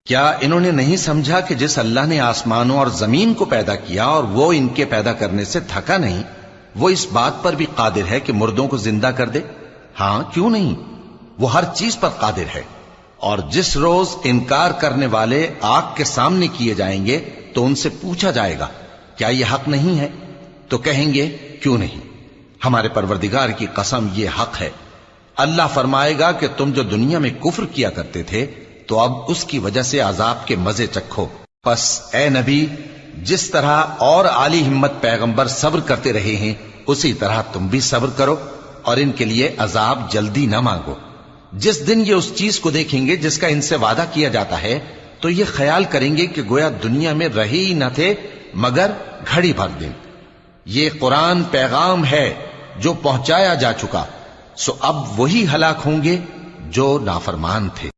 क्या इन्होंने नहीं समझा कि जिस अल्लाह ने आसमानों और जमीन को पैदा किया और वो इनके पैदा करने से थका नहीं, वो इस बात पर भी कादिर है कि मुर्दों को जिंदा कर दे? हाँ, क्यों नहीं, वो हर चीज पर कादिर है। और जिस रोज इनकार करने वाले आग के सामने किए जाएंगे तो उनसे पूछा जाएगा, क्या यह हक नहीं है? तो कहेंगे, क्यों नहीं, हमारे परवरदिगार की कसम, ये हक है। अल्लाह फरमाएगा कि तुम जो दुनिया में कुफ्र किया करते थे, तो अब उसकी वजह से अजाब के मजे चखो। बस ए नबी, जिस तरह और आली हिम्मत पैगंबर सब्र करते रहे हैं, उसी तरह तुम भी सब्र करो और इनके लिए अजाब जल्दी ना मांगो। जिस दिन ये उस चीज को देखेंगे जिसका इनसे वादा किया जाता है, तो ये ख्याल करेंगे कि गोया दुनिया में रहे ही न थे मगर घड़ी भर दिन। ये कुरान पैगाम है जो पहुंचाया जा चुका, सो अब वही हलाक होंगे जो नाफरमान थे।